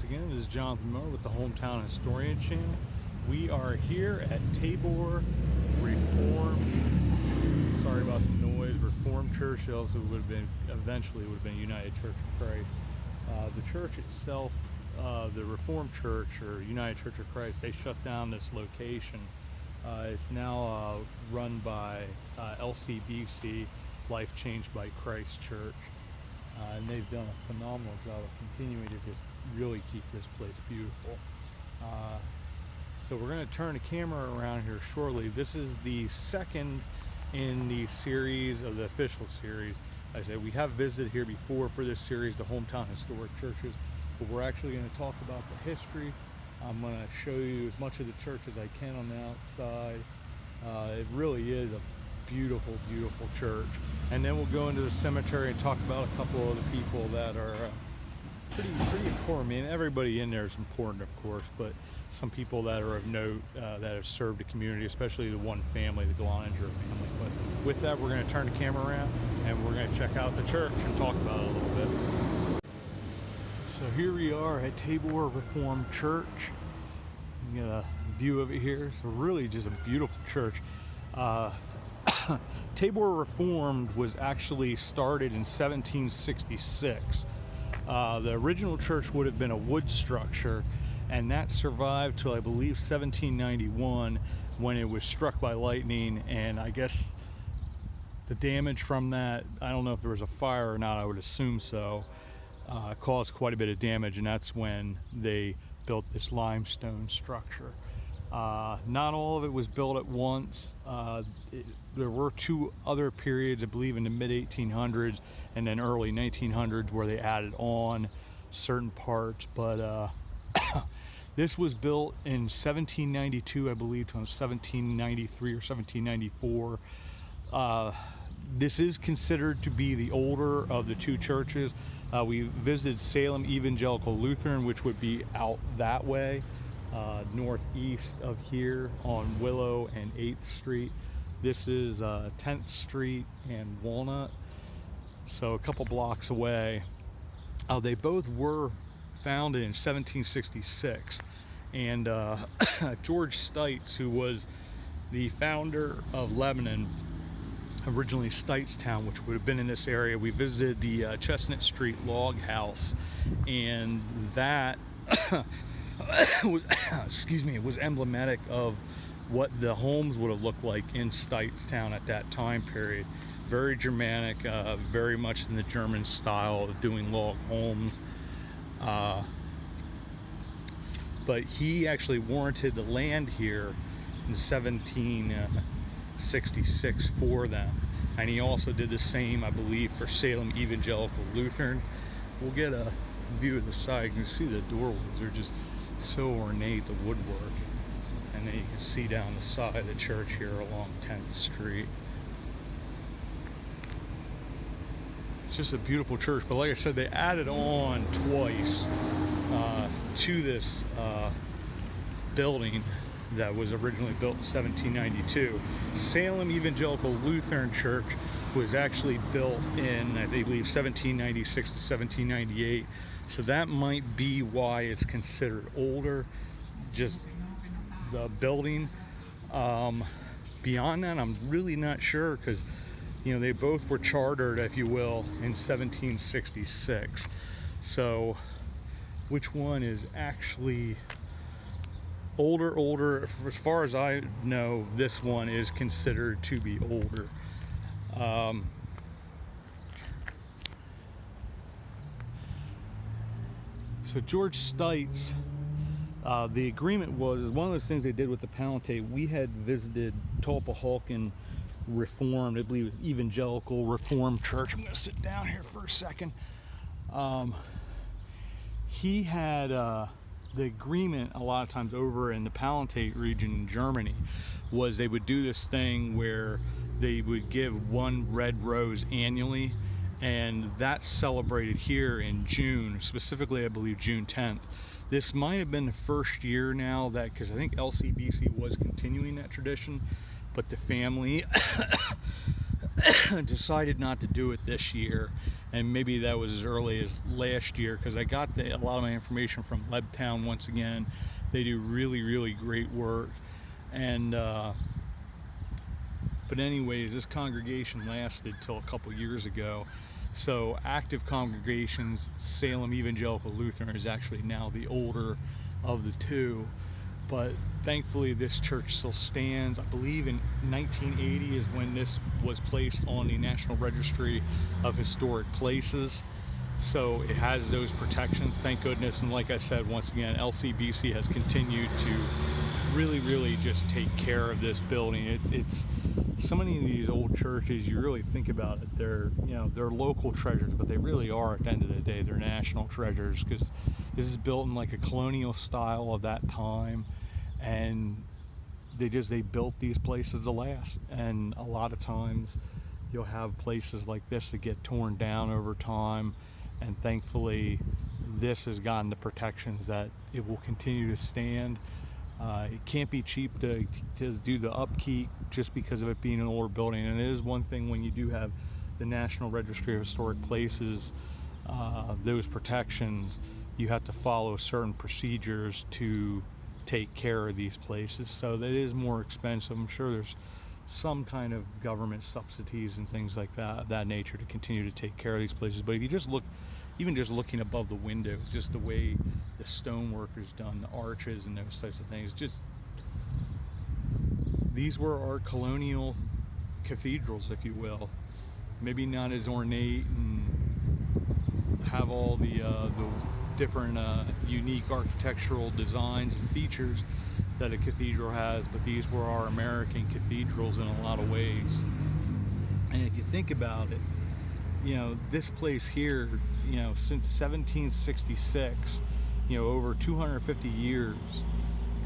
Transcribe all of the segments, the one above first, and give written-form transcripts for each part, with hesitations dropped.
again. This is Jonathan Miller with the Hometown Historian channel. We are here at Tabor Reformed, sorry about the noise, Reformed Church. It also would have been, eventually would have been United Church of Christ. The church itself, the Reformed Church or United Church of Christ, they shut down this location. It's now run by LCBC, Life Changed by Christ Church. And they've done a phenomenal job of continuing to just really keep this place beautiful. So we're going to turn the camera around here shortly. This is the second in the series of the official series. Like I said, we have visited here before for this series, the Hometown Historic Churches, but we're actually going to talk about the history. I'm going to show you as much of the church as I can on the outside. It really is a beautiful, beautiful church. And then we'll go into the cemetery and talk about a couple of the people that are pretty important. I mean, everybody in there is important, of course, but some people that are of note that have served the community, especially the one family, the Lebanon family. But with that, we're going to turn the camera around and we're going to check out the church and talk about it a little bit. So here we are at Tabor Reformed Church. You get a view of it here. So really just a beautiful church. Tabor Reformed was actually started in 1766. The original church would have been a wood structure, and that survived till I believe 1791 when it was struck by lightning, and I guess the damage from that, I don't know if there was a fire or not, I would assume so, caused quite a bit of damage, and that's when they built this limestone structure. Not all of it was built at once. There were two other periods, I believe in the mid-1800s and then early 1900s, where they added on certain parts, but this was built in 1792, I believe, to 1793 or 1794. This is considered to be the older of the two churches. We visited Salem Evangelical Lutheran, which would be out that way, northeast of here on Willow and 8th Street. This is 10th Street and Walnut, so a couple blocks away. They both were founded in 1766, and George Stites, who was the founder of Lebanon, originally Stites which would have been in this area. We visited the Chestnut Street log house, and that was, excuse me, it was emblematic of what the homes would have looked like in Stites at that time period. Very Germanic, very much in the German style of doing log homes. But he actually warranted the land here in 1766 for them. And he also did the same, I believe, for Salem Evangelical Lutheran. We'll get a view of the side. You can see the doorways are just so ornate, the woodwork. And then you can see down the side of the church here along 10th Street. It's just a beautiful church, but like I said, they added on twice to this building that was originally built in 1792. Salem Evangelical Lutheran Church was actually built in, I believe, 1796 to 1798. So that might be why it's considered older, just the building. Beyond that, I'm really not sure, because you know, they both were chartered, if you will, in 1766. So which one is actually older? As far as I know, this one is considered to be older. So George Stites, the agreement was one of those things they did with the Palatine. We had visited Qipaottadsttads Reformed, I believe it was Evangelical Reformed Church. I'm going to sit down here for a second. He had the agreement a lot of times over in the Palatinate region in Germany was they would do this thing where they would give one red rose annually, and that's celebrated here in June, specifically I believe June 10th. This might have been the first year now that, because I think LCBC was continuing that tradition, but the family decided not to do it this year, and maybe that was as early as last year, because I got a lot of my information from Lebtown. Once again, they do really great work. And but anyways, this congregation lasted till a couple years ago. So active congregations, Salem Evangelical Lutheran is actually now the older of the two, but thankfully this church still stands. I believe in 1980 is when this was placed on the National Registry of Historic Places, so it has those protections, thank goodness. And like I said, once again, LCBC has continued to really just take care of this building. It's so many of these old churches, you really think about it, they're, you know, they're local treasures, but they really are, at the end of the day, they're national treasures, because this is built in like a colonial style of that time, and they built these places to last. And a lot of times you'll have places like this that get torn down over time, and thankfully this has gotten the protections that it will continue to stand. It can't be cheap to do the upkeep, just because of it being an older building. And it is one thing when you do have the National Registry of Historic Places, those protections, you have to follow certain procedures to take care of these places. So that is more expensive. I'm sure there's some kind of government subsidies and things like that nature to continue to take care of these places. But if you just look, even just looking above the windows, just the way the stonework is done, the arches and those types of things, just, these were our colonial cathedrals, if you will. Maybe not as ornate and have all the different unique architectural designs and features that a cathedral has, but these were our American cathedrals in a lot of ways. And if you think about it, you know, this place here, you know, since 1766, you know, over 250 years,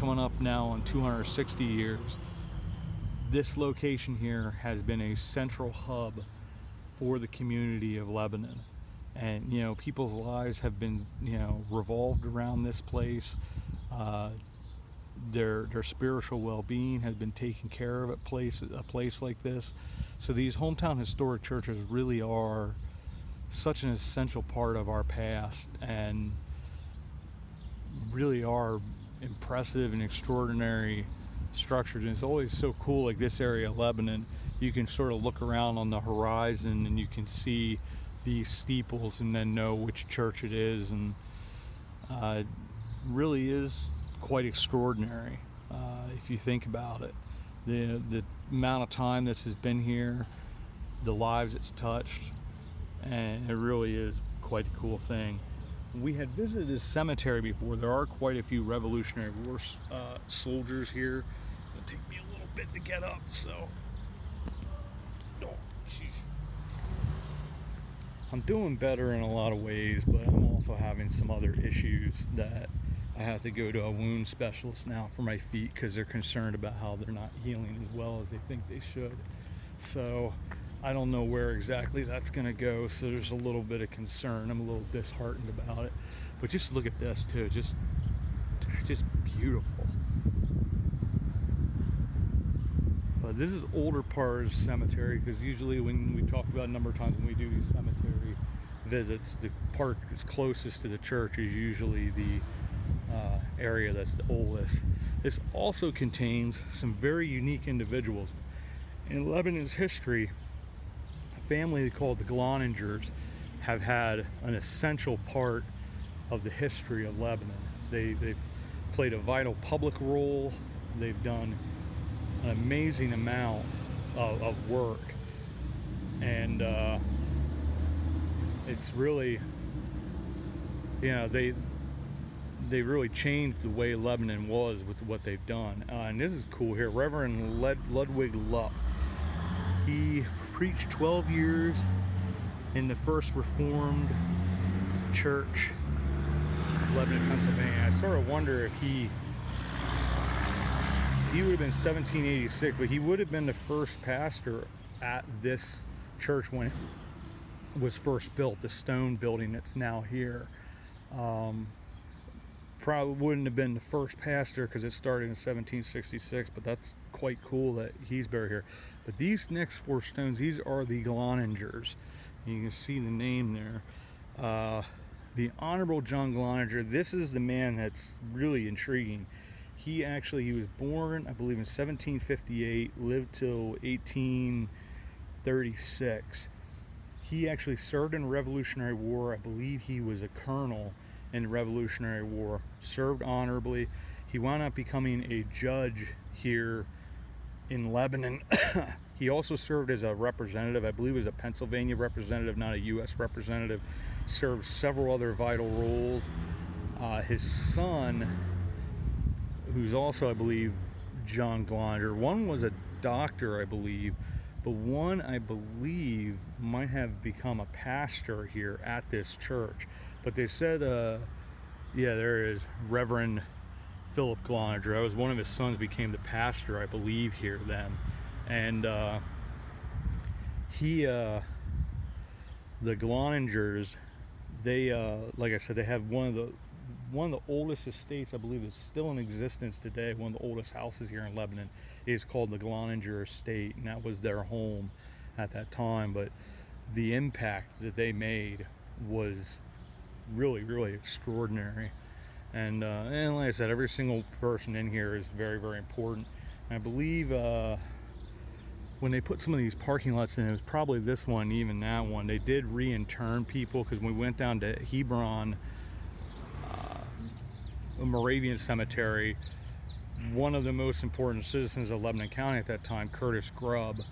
coming up now on 260 years, this location here has been a central hub for the community of Lebanon. And, you know, people's lives have been, you know, revolved around this place. Their spiritual well-being has been taken care of at a place like this. So these hometown historic churches really are such an essential part of our past, and really are impressive and extraordinary structures. And it's always so cool, like this area of Lebanon, you can sort of look around on the horizon and you can see these steeples and then know which church it is, and it really is quite extraordinary if you think about it. The amount of time this has been here, the lives it's touched, and it really is quite a cool thing. We had visited this cemetery before. There are quite a few Revolutionary War soldiers here. It'll take me a little bit to get up, so. Oh, geez. I'm doing better in a lot of ways, but I'm also having some other issues that I have to go to a wound specialist now for my feet, because they're concerned about how they're not healing as well as they think they should. So I don't know where exactly that's going to go, so there's a little bit of concern. I'm a little disheartened about it. But just look at this too, just beautiful. But this is older Pars Cemetery, because usually when we talk about a number of times when we do these cemetery visits, the part that's closest to the church is usually the area that's the oldest. This also contains some very unique individuals. In Lebanon's history, a family called the Gloningers have had an essential part of the history of Lebanon. They've played a vital public role. They've done an amazing amount of work, and it's really, you know, they really changed the way Lebanon was with what they've done. And this is cool here. Reverend Ludwig Lupp, he preached 12 years in the First Reformed Church, Lebanon, Pennsylvania. I sort of wonder if he would have been 1786, but he would have been the first pastor at this church when it was first built, the stone building that's now here. probably wouldn't have been the first pastor because it started in 1766, but that's quite cool that he's buried here. But these next 4 stones, these are the Gloningers. You can see the name there. The Honorable John Gloninger, this is the man that's really intriguing. He was born, I believe, in 1758, lived till 1836. He actually served in the Revolutionary War. I believe he was a colonel in the Revolutionary War, served honorably. He wound up becoming a judge here in Lebanon. He also served as a representative, I believe it was a Pennsylvania representative, not a U.S. representative. Served several other vital roles. His son, who's also, I believe, John Gloninger, one was a doctor, I believe, but one, I believe, might have become a pastor here at this church. But they said, yeah, there is Reverend Philip Gloninger. That was one of his sons, became the pastor, I believe, here then. And the Gloningers, they, like I said, they have one of the oldest estates, I believe, is still in existence today. One of the oldest houses here in Lebanon is called the Gloninger Estate, and that was their home at that time. But the impact that they made was really, really extraordinary. And like I said, every single person in here is very, very important. And I believe when they put some of these parking lots in, it was probably this one, even that one, they did reinterm people, because when we went down to Hebron, Moravian Cemetery, one of the most important citizens of Lebanon County at that time, Curtis Grubb,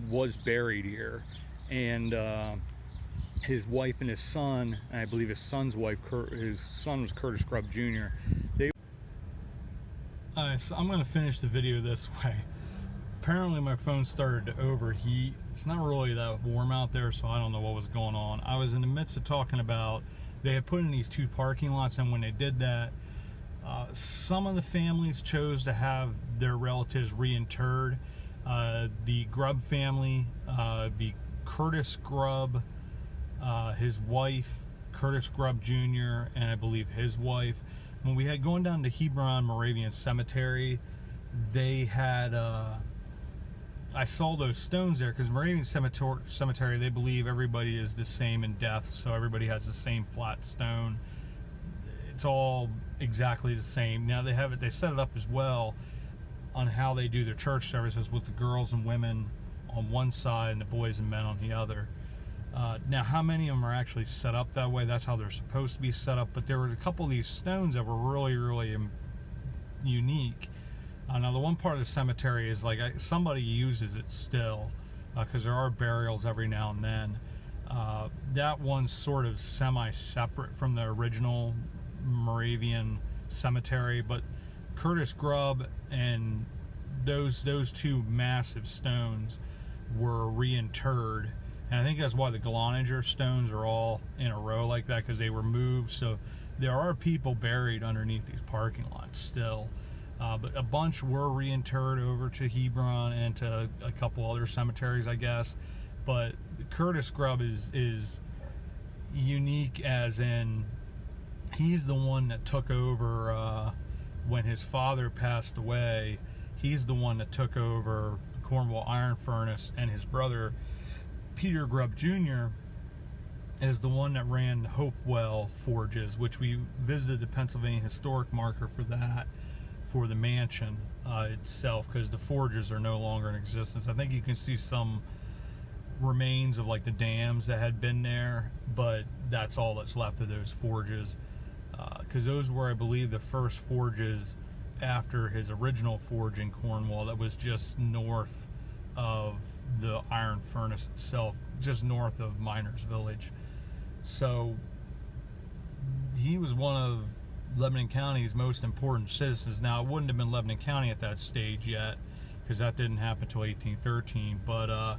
was buried here. And his wife and his son, and I believe his son's wife, his son was Curtis Grubb Jr. So I'm going to finish the video this way. Apparently my phone started to overheat. It's not really that warm out there, so I don't know what was going on. I was in the midst of talking about, they had put in these 2 parking lots, and when they did that, some of the families chose to have their relatives reinterred. The Grubb family, be Curtis Grubb, his wife, Curtis Grubb Jr., and I believe his wife. When we had going down to Hebron Moravian Cemetery, they had, I saw those stones there, because Moravian Cemetery, they believe everybody is the same in death, so everybody has the same flat stone. It's all exactly the same. Now they set it up as well on how they do their church services, with the girls and women on one side and the boys and men on the other. Now, how many of them are actually set up that way? That's how they're supposed to be set up. But there were a couple of these stones that were really, really unique. Now, the one part of the cemetery is like somebody uses it still, because there are burials every now and then. That one's sort of semi-separate from the original Moravian cemetery, but Curtis Grubb and those 2 massive stones were reinterred. And I think that's why the Gloninger stones are all in a row like that, because they were moved. So there are people buried underneath these parking lots still. But a bunch were reinterred over to Hebron and to a couple other cemeteries, I guess. But Curtis Grubb is unique, as in he's the one that took over when his father passed away. He's the one that took over Cornwall Iron Furnace, and his brother Peter Grubb Jr. is the one that ran Hopewell Forges, which we visited the Pennsylvania Historic Marker for that, for the mansion itself, because the forges are no longer in existence. I think you can see some remains of like the dams that had been there, but that's all that's left of those forges, because those were, I believe, the first forges after his original forge in Cornwall that was just north of the iron furnace itself, just north of Miners Village. So he was one of Lebanon County's most important citizens. Now, it wouldn't have been Lebanon County at that stage yet, because that didn't happen until 1813. But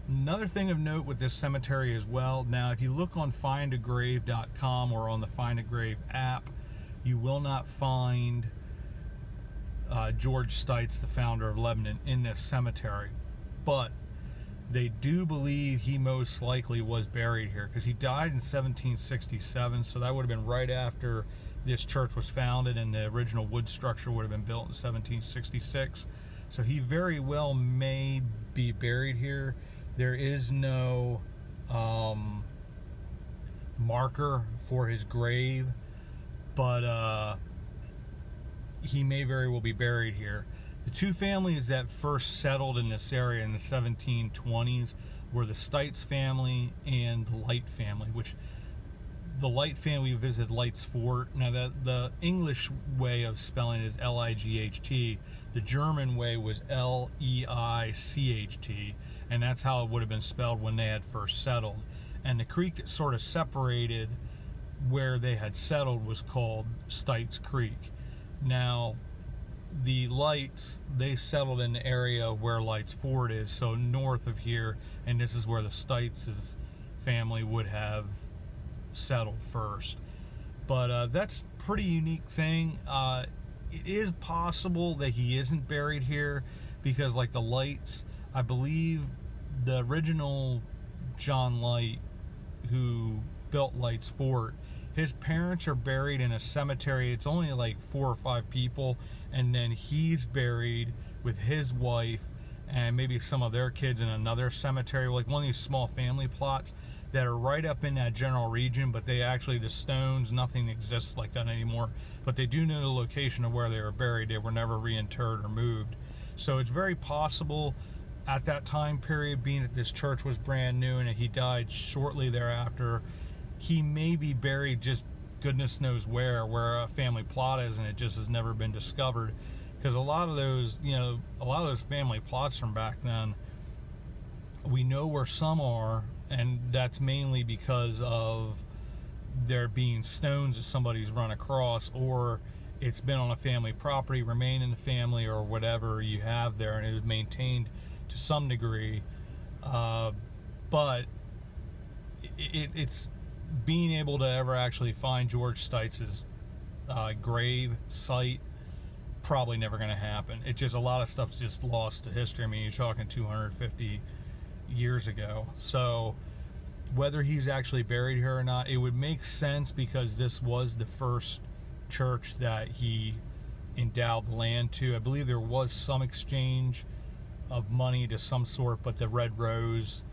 another thing of note with this cemetery as well, now if you look on findagrave.com or on the Find a Grave app, you will not find George Stites, the founder of Lebanon, in this cemetery. But they do believe he most likely was buried here, because he died in 1767, so that would have been right after this church was founded, and the original wood structure would have been built in 1766. So he very well may be buried here. There is no marker for his grave, but he may very well be buried here. The two families that first settled in this area in the 1720s were the Stites family and the Light family, which the Light family visited Light's Fort. Now, the English way of spelling it is L-I-G-H-T. The German way was L-E-I-C-H-T, and that's how it would have been spelled when they had first settled. And the creek that sort of separated where they had settled was called Stites Creek. Now, the Lights, they settled in the area where Light's Fort is, so north of here, and this is where the Stites' family would have settled first. But that's a pretty unique thing. It is possible that he isn't buried here, because like the Lights, I believe the original John Light, who built Light's Fort, his parents are buried in a cemetery. It's only like 4 or 5 people, and then he's buried with his wife and maybe some of their kids in another cemetery, like one of these small family plots that are right up in that general region, but they actually, the stones, nothing exists like that anymore, but they do know the location of where they were buried. They were never reinterred or moved. So it's very possible at that time period, being that this church was brand new and that he died shortly thereafter, he may be buried just goodness knows where a family plot is, and it just has never been discovered. Because a lot of those, a lot of those family plots from back then, we know where some are, and that's mainly because of there being stones that somebody's run across, or it's been on a family property, remained in the family, or whatever you have there, and it is maintained to some degree. But it's being able to ever actually find George Stites' grave site, probably never going to happen. It's just a lot of stuff's just lost to history. I mean, you're talking 250 years ago. So whether he's actually buried here or not, it would make sense, because this was the first church that he endowed the land to. I believe there was some exchange of money to some sort, but the Red Rose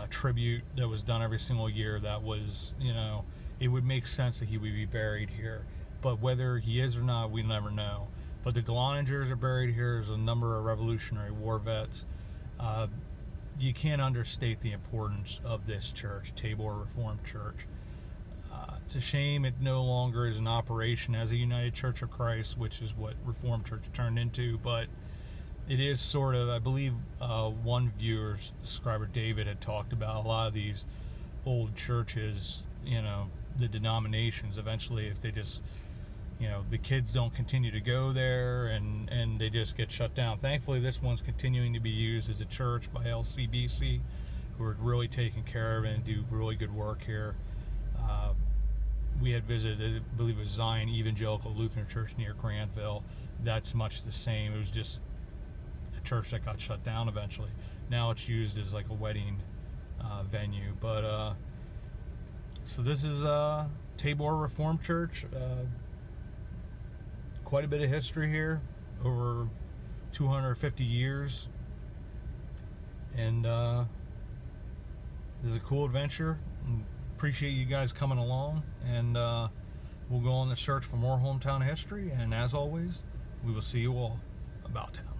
tribute that was done every single year, that was, it would make sense that he would be buried here. But whether he is or not, we never know. But the Gloningers are buried here. There's a number of Revolutionary War vets. You can't understate the importance of this church, Tabor Reformed Church. It's a shame it no longer is in operation as a United Church of Christ, which is what Reformed Church turned into, but it is sort of, I believe one viewer's subscriber, David, had talked about a lot of these old churches, the denominations, eventually, if they just, the kids don't continue to go there, and they just get shut down. Thankfully, this one's continuing to be used as a church by LCBC, who are really taking care of it and do really good work here. We had visited, I believe it was Zion Evangelical Lutheran Church near Annville. That's much the same. It was just a church that got shut down eventually. Now it's used as like a wedding venue. But so this is Tabor Reformed Church. Quite a bit of history here, over 250 years, and this is a cool adventure. Appreciate you guys coming along, and we'll go on the search for more hometown history, and as always, we will see you all about town.